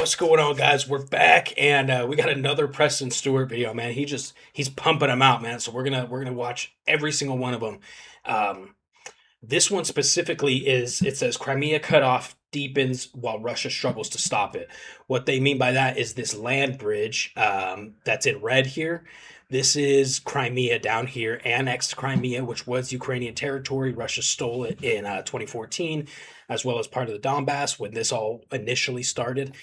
What's going on, guys? We're back, and we got another Preston Stewart video, man. He's pumping them out, man. So we're gonna watch every single one of them. Um, this one specifically is it says Crimea cut off deepens while Russia struggles to stop it. What they mean by that is this land bridge that's in red here. This is Crimea down here, annexed Crimea, which was Ukrainian territory. Russia stole it in 2014, as well as part of the Donbass when this all initially started.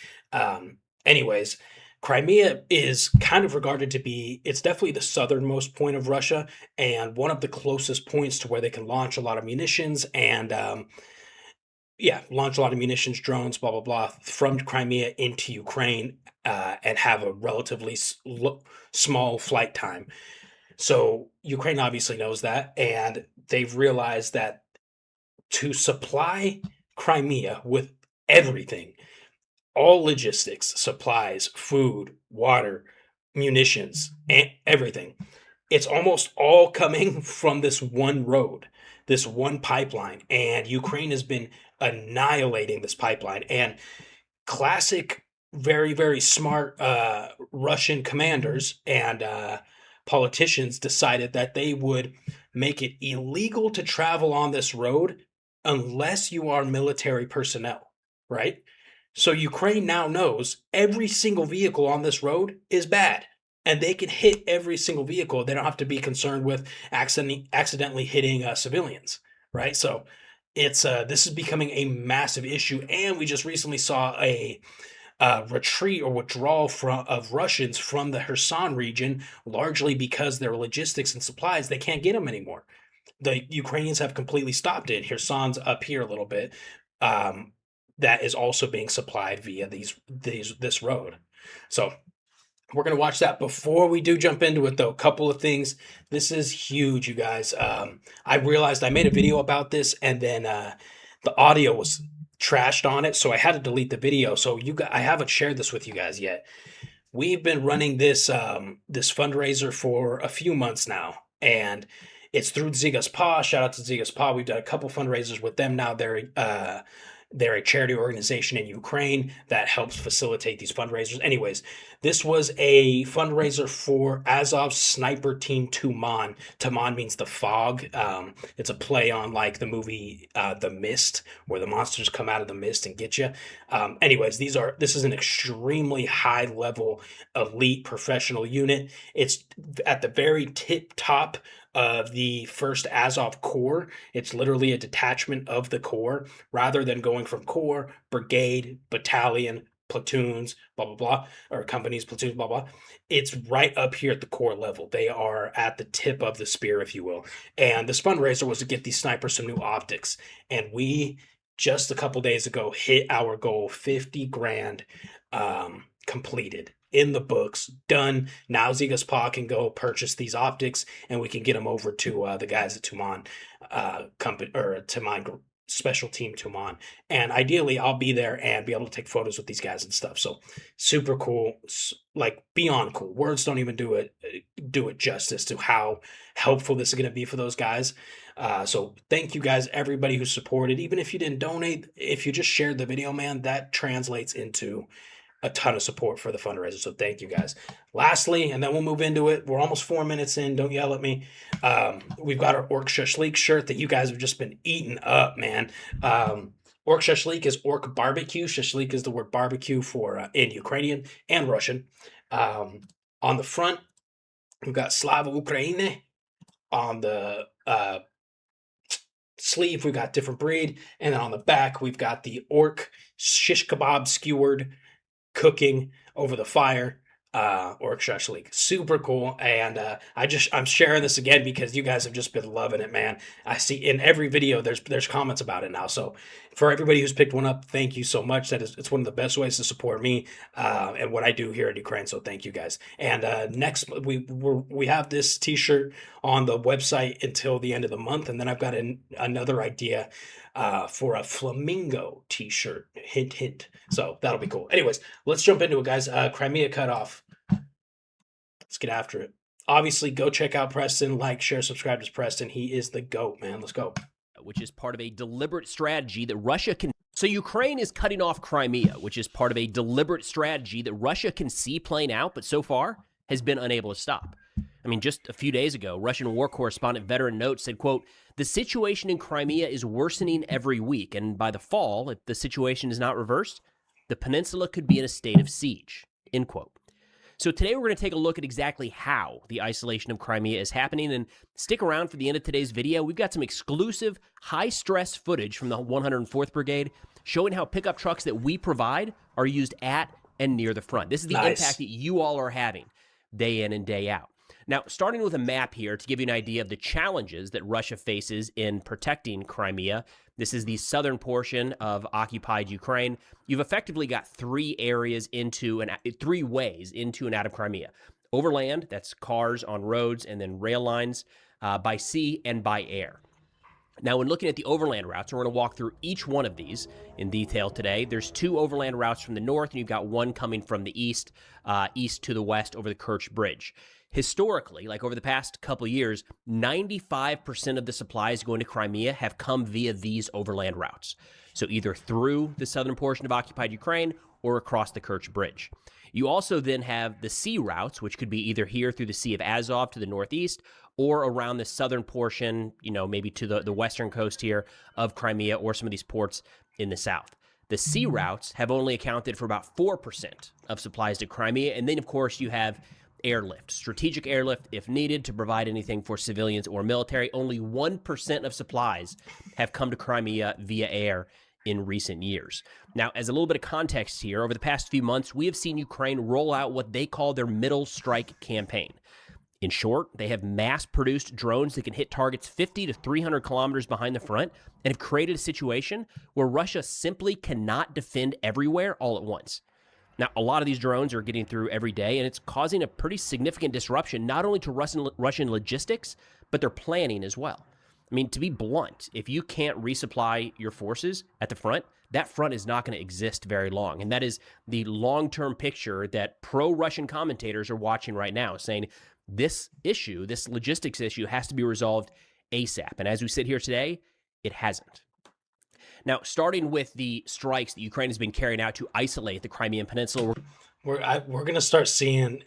Anyways, Crimea is kind of regarded to be, it's definitely the southernmost point of Russia and one of the closest points to where they can launch a lot of munitions and, yeah, launch a lot of munitions, drones, blah, blah, blah, from Crimea into Ukraine and have a relatively small flight time. So Ukraine obviously knows that, and they've realized that to supply Crimea with everything, all logistics, supplies, food, water, munitions, and everything. It's almost all coming from this one road, this one pipeline. And Ukraine has been annihilating this pipeline. And classic, very, very smart Russian commanders and politicians decided that they would make it illegal to travel on this road unless you are military personnel, right? So Ukraine now knows every single vehicle on this road is bad, and they can hit every single vehicle. They don't have to be concerned with accidentally hitting civilians, right? So it's this is becoming a massive issue, and we just recently saw a retreat or withdrawal of Russians from the Kherson region, largely because their logistics and supplies they can't get them anymore. The Ukrainians have completely stopped it. Kherson's up here a little bit. That is also being supplied via this road. So we're going to watch that. Before we do jump into it, though, a couple of things. This is huge, you guys. I realized I made a video about this, and then the audio was trashed on it, so I had to delete the video. So I haven't shared this with you guys yet. We've been running this this fundraiser for a few months now, and it's through Zigas Pa. Shout out to Zigas Pa. We've done a couple fundraisers with them now. They're a charity organization in Ukraine that helps facilitate these fundraisers. Anyways, this was a fundraiser for Azov's sniper team Tuman. Tuman means the fog. It's a play on like the movie The Mist, where the monsters come out of the mist and get you. Anyways, this is an extremely high level elite professional unit. It's at the very tip top of the first Azov Corps. It's literally a detachment of the Corps rather than going from Corps, brigade, battalion, platoons, blah, blah, blah, or companies, platoons, blah, blah. It's right up here at the Corps level. They are at the tip of the spear, if you will. And this fundraiser was to get these snipers some new optics. And we just a couple days ago hit our goal, 50 grand completed. In the books, done. Now Zigas Pa can go purchase these optics, and we can get them over to the guys at Tuman company or Tuman special team Tuman. And ideally, I'll be there and be able to take photos with these guys and stuff. So super cool, like beyond cool. Words don't even do it justice to how helpful this is going to be for those guys. So thank you guys, everybody who supported. Even if you didn't donate, if you just shared the video, man, that translates into a ton of support for the fundraiser. So thank you guys. Lastly, and then we'll move into it. We're almost 4 minutes in. Don't yell at me. We've got our ORC SHASHLIK shirt that you guys have just been eating up, man. ORC SHASHLIK is orc barbecue. Shashlik is the word barbecue for in Ukrainian and Russian. On the front, we've got Slava Ukraine. On the sleeve, we've got different breed. And then on the back, we've got the orc shish kebab skewered cooking over the fire, ORC SHASHLIK. Super cool. And I'm sharing this again because you guys have just been loving it, man. I see in every video there's comments about it now. So for everybody who's picked one up, thank you so much. It's one of the best ways to support me and what I do here in Ukraine. So thank you guys. And next we have this t-shirt on the website until the end of the month, and then I've got another idea for a flamingo t-shirt. Hint, hint. So that'll be cool. Anyways, let's jump into it, guys. Crimea cut off. Let's get after it. Obviously, go check out Preston. Like, share, subscribe to Preston. He is the GOAT, man. Let's go. Which is part of a deliberate strategy that Russia can So Ukraine is cutting off Crimea, which is part of a deliberate strategy that Russia can see playing out, but so far has been unable to stop. I mean, just a few days ago, Russian war correspondent Veteran Notes said, quote, "The situation in Crimea is worsening every week, and by the fall, if the situation is not reversed, the peninsula could be in a state of siege," end quote. So today we're going to take a look at exactly how the isolation of Crimea is happening, and stick around for the end of today's video. We've got some exclusive high-stress footage from the 104th Brigade showing how pickup trucks that we provide are used at and near the front. This is the impact that you all are having day in and day out. Now, starting with a map here to give you an idea of the challenges that Russia faces in protecting Crimea. This is the southern portion of occupied Ukraine. You've effectively got three ways into and out of Crimea. Overland, that's cars on roads, and then rail lines, by sea and by air. Now, when looking at the overland routes, we're going to walk through each one of these in detail today. There's two overland routes from the north, and you've got one coming from the east to the west over the Kerch Bridge. Historically, like over the past couple years, 95% of the supplies going to Crimea have come via these overland routes. So either through the southern portion of occupied Ukraine or across the Kerch Bridge. You also then have the sea routes, which could be either here through the Sea of Azov to the northeast or around the southern portion, maybe to the western coast here of Crimea or some of these ports in the south. The sea routes have only accounted for about 4% of supplies to Crimea. And then, of course, you have airlift, strategic airlift if needed to provide anything for civilians or military. Only 1% of supplies have come to Crimea via air in recent years. Now, as a little bit of context here, over the past few months, we have seen Ukraine roll out what they call their middle strike campaign. In short, they have mass-produced drones that can hit targets 50 to 300 kilometers behind the front and have created a situation where Russia simply cannot defend everywhere all at once. Now, a lot of these drones are getting through every day, and it's causing a pretty significant disruption, not only to Russian logistics, but their planning as well. I mean, to be blunt, if you can't resupply your forces at the front, that front is not going to exist very long. And that is the long-term picture that pro-Russian commentators are watching right now, saying this issue, this logistics issue, has to be resolved ASAP. And as we sit here today, it hasn't. Now, starting with the strikes that Ukraine has been carrying out to isolate the Crimean Peninsula. We're going to start seeing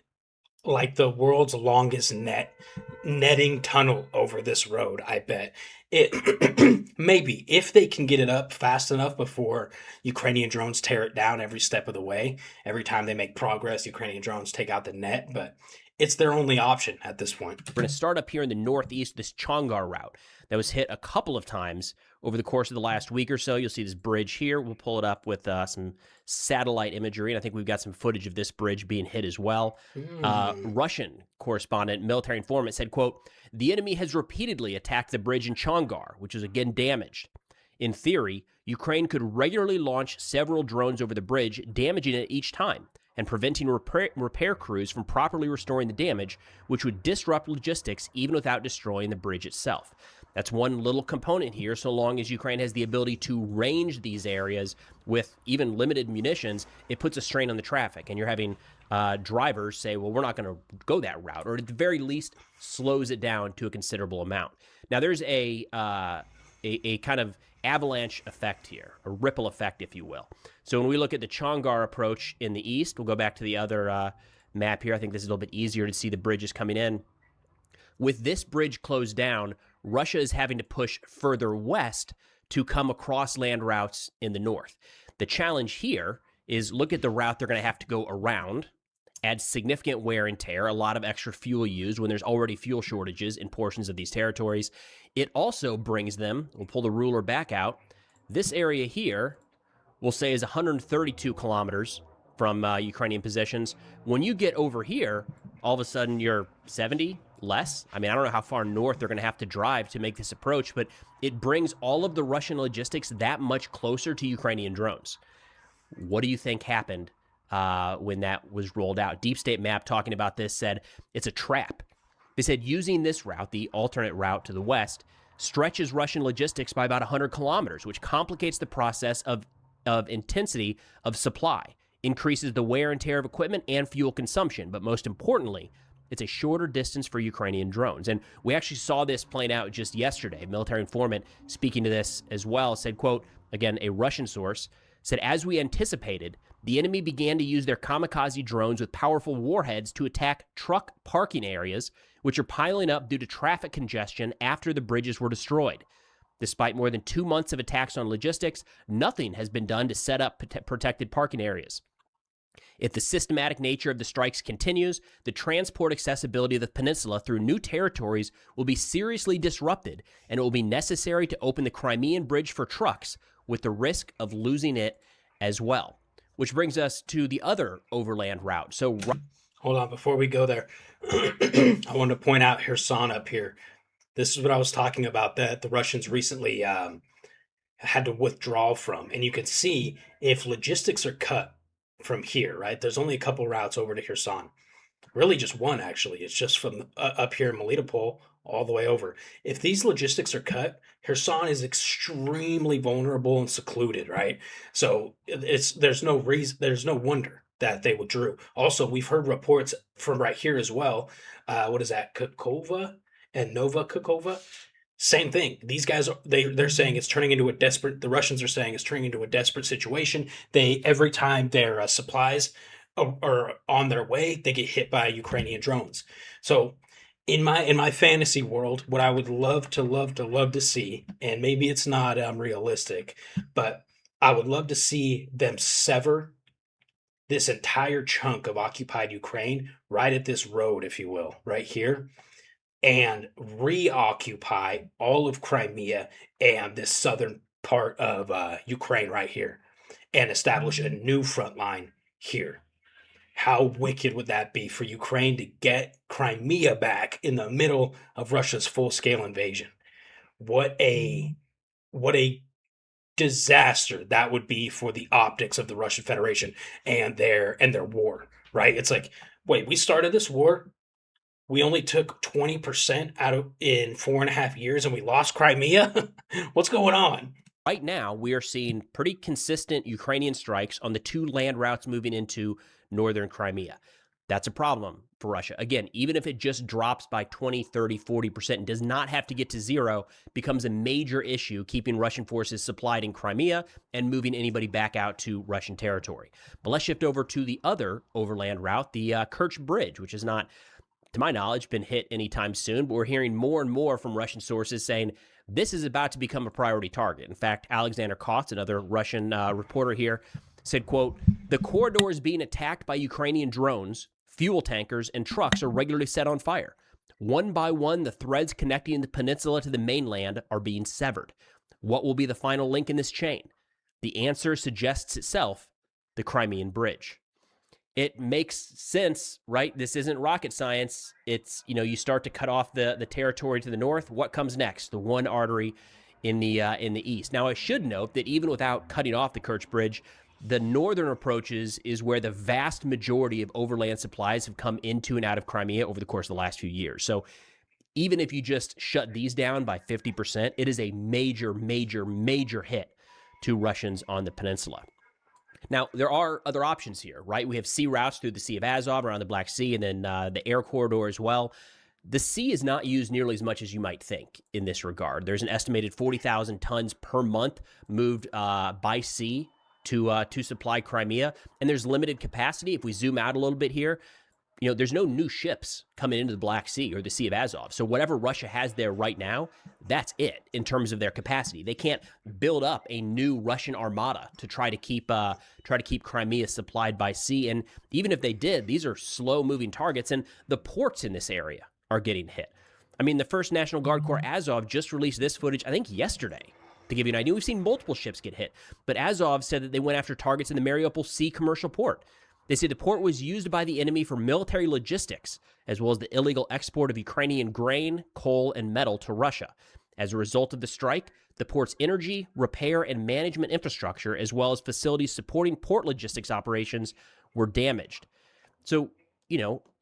like the world's longest netting tunnel over this road, I bet. It maybe if they can get it up fast enough before Ukrainian drones tear it down every step of the way. Every time they make progress, Ukrainian drones take out the net, but it's their only option at this point. We're going to start up here in the northeast, this Chongar route that was hit a couple of times over the course of the last week or so. You'll see this bridge here. We'll pull it up with some satellite imagery, and I think we've got some footage of this bridge being hit as well. Russian correspondent, military informant, said, quote, "The enemy has repeatedly attacked the bridge in Chongar, which is again damaged. In theory, Ukraine could regularly launch several drones over the bridge, damaging it each time and preventing repair crews from properly restoring the damage, which would disrupt logistics even without destroying the bridge itself." That's one little component here. So long as Ukraine has the ability to range these areas with even limited munitions, it puts a strain on the traffic. And you're having drivers say, well, we're not going to go that route, or at the very least slows it down to a considerable amount. Now, there's a kind of avalanche effect here, a ripple effect, if you will. So when we look at the Chongar approach in the east, we'll go back to the other map here. I think this is a little bit easier to see the bridges coming in. With this bridge closed down, Russia is having to push further west to come across land routes in the north. The challenge here is look at the route they're going to have to go around, add significant wear and tear, a lot of extra fuel used when there's already fuel shortages in portions of these territories. It also brings them, we'll pull the ruler back out, this area here, we'll say is 132 kilometers from Ukrainian positions. When you get over here, all of a sudden you're 70 less. I mean, I don't know how far north they're going to have to drive to make this approach, but it brings all of the Russian logistics that much closer to Ukrainian drones. What do you think happened when that was rolled out? Deep State Map, talking about this, said it's a trap. They said using this route, the alternate route to the west, stretches Russian logistics by about 100 kilometers, which complicates the process of intensity of supply, increases the wear and tear of equipment and fuel consumption, but most importantly, it's a shorter distance for Ukrainian drones. And we actually saw this playing out just yesterday. Military informant speaking to this as well said, quote, again, a Russian source, said, as we anticipated, the enemy began to use their kamikaze drones with powerful warheads to attack truck parking areas, which are piling up due to traffic congestion after the bridges were destroyed. Despite more than 2 months of attacks on logistics, nothing has been done to set up protected parking areas. If the systematic nature of the strikes continues, the transport accessibility of the peninsula through new territories will be seriously disrupted, and it will be necessary to open the Crimean Bridge for trucks with the risk of losing it as well. Which brings us to the other overland route. So, hold on, before we go there, I want to point out Kherson up here. This is what I was talking about that the Russians recently had to withdraw from. And you can see if logistics are cut from here, right? There's only a couple routes over to Kherson. Really just one, actually. It's just from up here in Melitopol all the way over. If these logistics are cut, Kherson is extremely vulnerable and secluded, right? So there's no wonder that they withdrew. Also, we've heard reports from right here as well. What is that? Kakova and Nova Kakova? Same thing. These guys they're saying it's turning into a desperate. The Russians are saying it's turning into a desperate situation. Every time their supplies are on their way, they get hit by Ukrainian drones. So in my fantasy world, what I would love to see, and maybe it's not realistic, but I would love to see them sever this entire chunk of occupied Ukraine right at this road, if you will, right here, and reoccupy all of Crimea and this southern part of Ukraine right here, and establish a new front line here. How wicked would that be for Ukraine to get Crimea back in the middle of Russia's full-scale invasion? What a disaster that would be for the optics of the Russian Federation and their war, right? It's like, wait, we started this war, we only took 20% out of in 4.5 years, and we lost Crimea. What's going on? Right now, we are seeing pretty consistent Ukrainian strikes on the two land routes moving into northern Crimea. That's a problem for Russia. Again, even if it just drops by 20, 30, 40% and does not have to get to zero, becomes a major issue keeping Russian forces supplied in Crimea and moving anybody back out to Russian territory. But let's shift over to the other overland route, the Kerch Bridge, which is not, to my knowledge, been hit anytime soon, but we're hearing more and more from Russian sources saying this is about to become a priority target. In fact, Alexander Kots, another Russian reporter here, said, quote, the corridor is being attacked by Ukrainian drones, fuel tankers, and trucks are regularly set on fire. One by one, the threads connecting the peninsula to the mainland are being severed. What will be the final link in this chain? The answer suggests itself, the Crimean Bridge. It makes sense, right? This isn't rocket science. It's, you start to cut off the territory to the north. What comes next? The one artery in the east. Now, I should note that even without cutting off the Kerch Bridge, the northern approaches is where the vast majority of overland supplies have come into and out of Crimea over the course of the last few years. So even if you just shut these down by 50%, it is a major, major, major hit to Russians on the peninsula. Now, there are other options here, right? We have sea routes through the Sea of Azov around the Black Sea, and then the air corridor as well. The sea is not used nearly as much as you might think in this regard. There's an estimated 40,000 tons per month moved by sea to supply Crimea, and there's limited capacity. If we zoom out a little bit here, there's no new ships coming into the Black Sea or the Sea of Azov. So whatever Russia has there right now, that's it in terms of their capacity. They can't build up a new Russian armada to try to keep Crimea supplied by sea. And even if they did, these are slow-moving targets, and the ports in this area are getting hit. I mean, the 1st National Guard Corps Azov just released this footage, I think yesterday, to give you an idea. We've seen multiple ships get hit, but Azov said that they went after targets in the Mariupol Sea commercial port. They say the port was used by the enemy for military logistics, as well as the illegal export of Ukrainian grain, coal, and metal to Russia. As a result of the strike, the port's energy, repair, and management infrastructure, as well as facilities supporting port logistics operations, were damaged. So,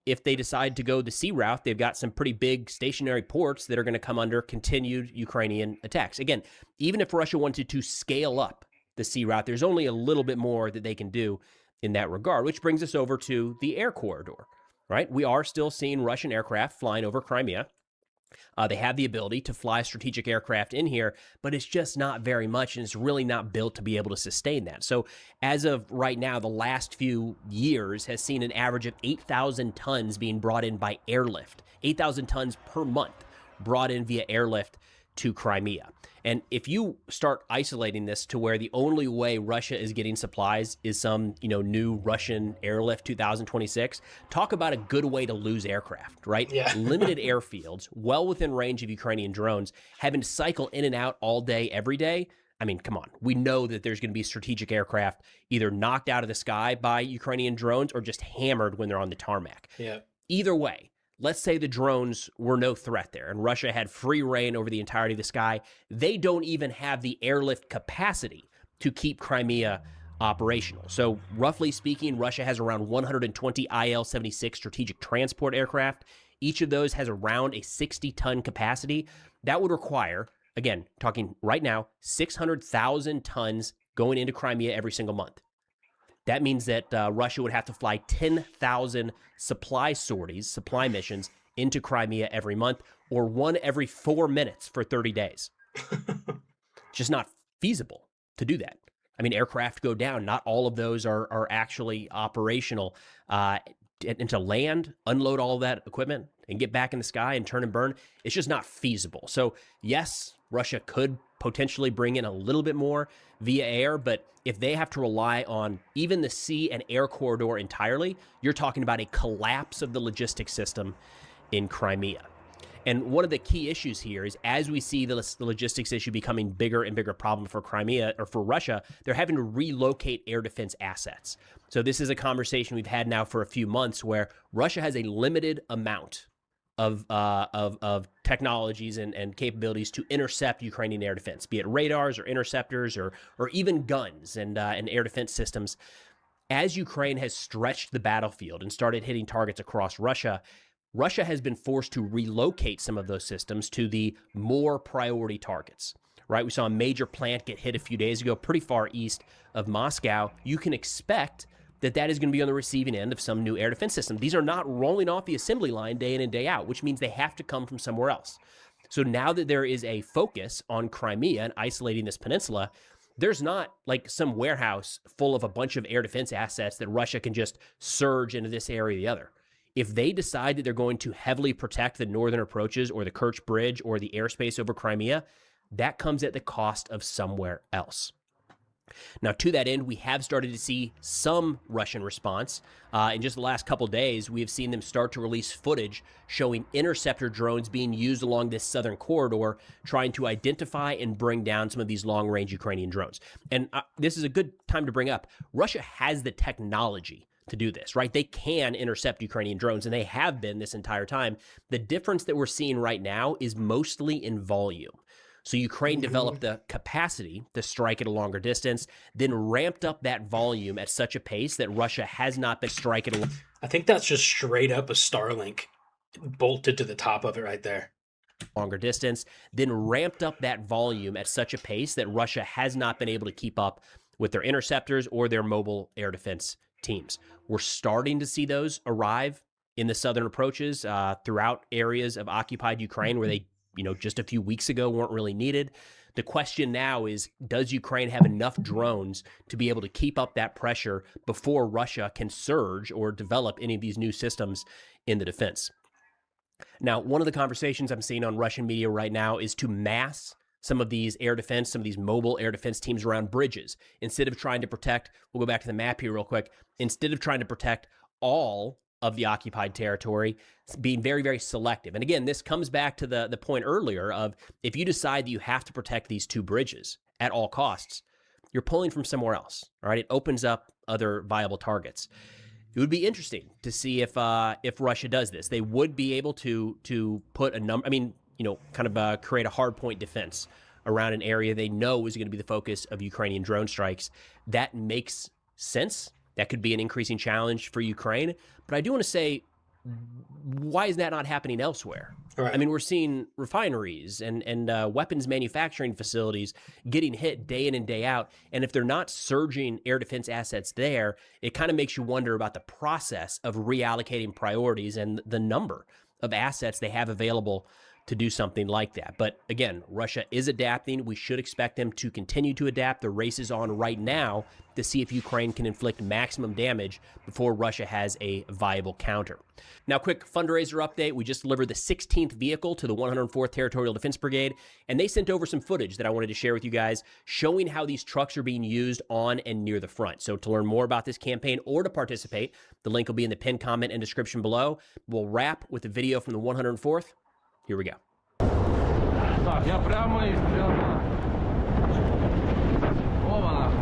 if they decide to go the sea route, they've got some pretty big stationary ports that are going to come under continued Ukrainian attacks. Again, even if Russia wanted to scale up the sea route, there's only a little bit more that they can do in that regard, which brings us over to the air corridor, right? We are still seeing Russian aircraft flying over Crimea. They have the ability to fly strategic aircraft in here, but it's just not very much, and it's really not built to be able to sustain that. So as of right now, the last few years has seen an average of 8,000 tons being brought in by airlift, 8,000 tons per month brought in via airlift to Crimea. And if you start isolating this to where the only way Russia is getting supplies is some, new Russian airlift 2026, talk about a good way to lose aircraft, right? Yeah. Limited airfields, well within range of Ukrainian drones, having to cycle in and out all day, every day. I mean, come on. We know that there's going to be strategic aircraft either knocked out of the sky by Ukrainian drones or just hammered when they're on the tarmac. Yeah. Either way, let's say the drones were no threat there and Russia had free reign over the entirety of the sky. They don't even have the airlift capacity to keep Crimea operational. So roughly speaking, Russia has around 120 IL-76 strategic transport aircraft. Each of those has around a 60-ton capacity. That would require, again, talking right now, 600,000 tons going into Crimea every single month. That means that Russia would have to fly 10,000 supply sorties, supply missions into Crimea every month, or one every 4 minutes for 30 days. Just not feasible to do that. I mean, aircraft go down. Not all of those are actually operational. And to land, unload all of that equipment, and get back in the sky and turn and burn, it's just not feasible. So yes, Russia could potentially bring in a little bit more via air, but if they have to rely on even the sea and air corridor entirely, you're talking about a collapse of the logistics system in Crimea. And one of the key issues here is as we see the logistics issue becoming bigger and bigger problem for Crimea or for Russia, they're having to relocate air defense assets. So this is a conversation we've had now for a few months where Russia has a limited amount of technologies and capabilities to intercept Ukrainian air defense, be it radars or interceptors or even guns and air defense systems. As Ukraine has stretched the battlefield and started hitting targets across Russia, Russia has been forced to relocate some of those systems to the more priority targets, right? We saw a major plant get hit a few days ago, pretty far east of Moscow. You can expect that is going to be on the receiving end of some new air defense system. These are not rolling off the assembly line day in and day out, which means they have to come from somewhere else. So now that there is a focus on Crimea and isolating this peninsula, there's not like some warehouse full of a bunch of air defense assets that Russia can just surge into this area or the other. If they decide that they're going to heavily protect the northern approaches or the Kerch Bridge or the airspace over Crimea, that comes at the cost of somewhere else. Now, to that end, we have started to see some Russian response. In just the last couple days, we have seen them start to release footage showing interceptor drones being used along this southern corridor, trying to identify and bring down some of these long-range Ukrainian drones. And this is a good time to bring up, Russia has the technology to do this, right? They can intercept Ukrainian drones, and they have been this entire time. The difference that we're seeing right now is mostly in volume. So Ukraine developed the capacity to strike at a longer distance, then ramped up that volume at such a pace that Russia has not been striking at a I think that's just straight up a Starlink bolted to the top of it right there. longer distance, then ramped up that volume at such a pace that Russia has not been able to keep up with their interceptors or their mobile air defense teams. We're starting to see those arrive in the southern approaches throughout areas of occupied Ukraine where they just a few weeks ago weren't really needed. The question now is, does Ukraine have enough drones to be able to keep up that pressure before Russia can surge or develop any of these new systems in the defense? Now, one of the conversations I'm seeing on Russian media right now is to mass some of these air defense, some of these mobile air defense teams around bridges. Instead of trying to protect, we'll go back to the map here real quick, instead of trying to protect all of the occupied territory, being very, very selective. And again, this comes back to the point earlier of if you decide that you have to protect these two bridges at all costs, you're pulling from somewhere else, all right? It opens up other viable targets. It would be interesting to see if Russia does this. They would be able to put a number, create a hard point defense around an area they know is going to be the focus of Ukrainian drone strikes. That makes sense. That could be an increasing challenge for Ukraine. But I do want to say, why is that not happening elsewhere? Right. I mean, we're seeing refineries and weapons manufacturing facilities getting hit day in and day out. And if they're not surging air defense assets there, it kind of makes you wonder about the process of reallocating priorities and the number of assets they have available to do something like that. But again, Russia is adapting. We should expect them to continue to adapt. The race is on right now to see if Ukraine can inflict maximum damage before Russia has a viable counter. Now, quick fundraiser update. We just delivered the 16th vehicle to the 104th Territorial Defense Brigade, and they sent over some footage that I wanted to share with you guys showing how these trucks are being used on and near the front. So to learn more about this campaign or to participate, the link will be in the pinned comment and description below. We'll wrap with a video from the 104th. Here we go. Так, я прямо і прямо. Ована.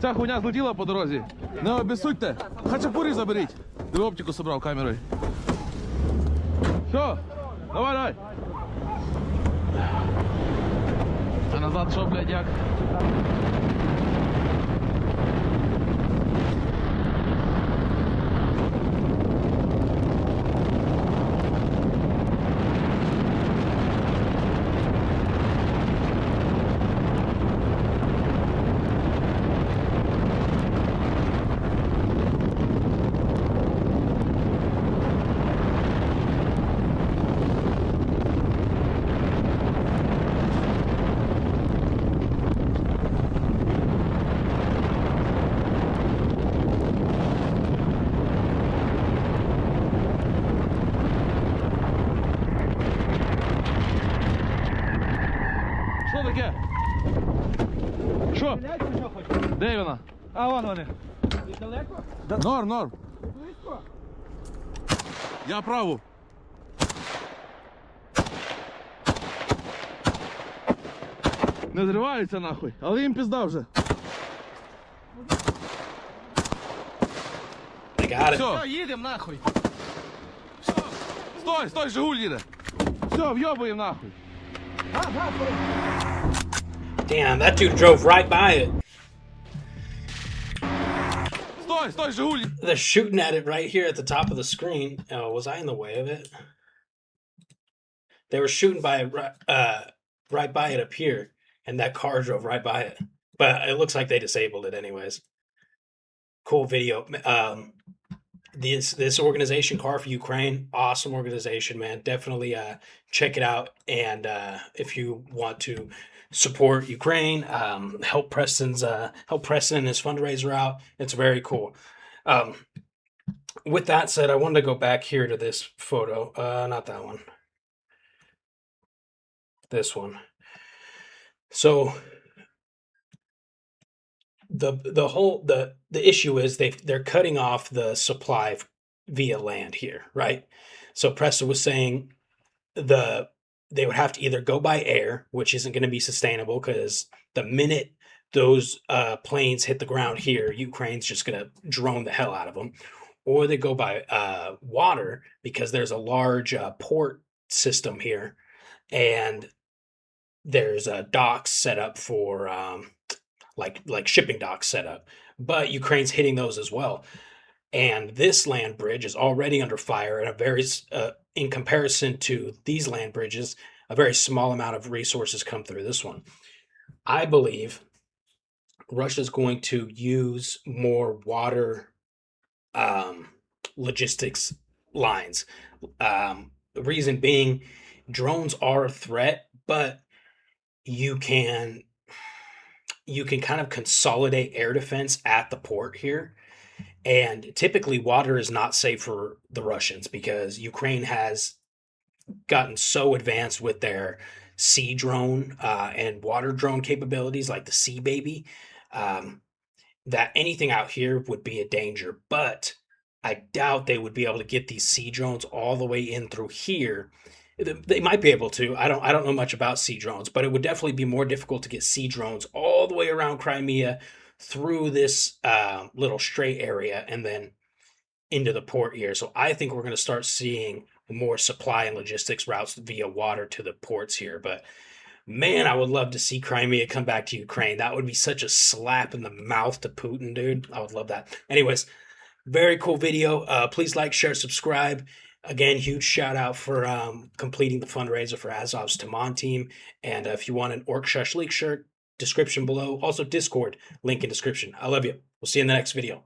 Ця хуйня злетіла по дорозі. Не обіссудьте. Хачапурі заберіть. Ти оптику собрав камерою. Все, давай, давай. А назад що, блядь, як? Що таке? Що? Де вона? А вон вони. Норм, норм. Я праву. Не зриваються нахуй, але їм пізда вже. I got it. Все, Їдемо нахуй. все. Стой, стой, Жигуль їде. Все, вйобуємо нахуй. Damn, that dude drove right by it. Стой, стой, Жигуль. They're shooting at it right here at the top of the screen. Oh, was I in the way of it? They were shooting by it right by it up here, and that car drove right by it. But it looks like they disabled it anyways. Cool video. This organization, Car for Ukraine, awesome organization, man. Definitely check it out. And if you want to support Ukraine, help Preston and his fundraiser out. It's very cool. With that said, I wanted to go back here to this photo. Not that one. This one. So the issue is they're cutting off the supply via land here, right? So Preston was saying they would have to either go by air, which isn't going to be sustainable because the minute those planes hit the ground here, Ukraine's just going to drone the hell out of them, or they go by water because there's a large port system here, and there's docks set up for like shipping docks set up, but Ukraine's hitting those as well. And this land bridge is already under fire, and a very, in comparison to these land bridges, a very small amount of resources come through this one. I believe Russia's going to use more water logistics lines. The reason being, drones are a threat, but you can kind of consolidate air defense at the port here. And typically water is not safe for the Russians because Ukraine has gotten so advanced with their sea drone and water drone capabilities, like the Sea Baby, that anything out here would be a danger. But I doubt they would be able to get these sea drones all the way in through here. They might be able to. I don't know much about sea drones, but it would definitely be more difficult to get sea drones all the way around Crimea through this little strait area and then into the port here. So I think we're going to start seeing more supply and logistics routes via water to the ports here. But man, I would love to see Crimea come back to Ukraine. That would be such a slap in the mouth to Putin, dude. I would love that. Anyways, very cool video. Please like, share, subscribe. Again, huge shout out for completing the fundraiser for Azov's Taman team. And if you want an ORC SHASHLIK shirt, description below. Also Discord, link in description. I love you. We'll see you in the next video.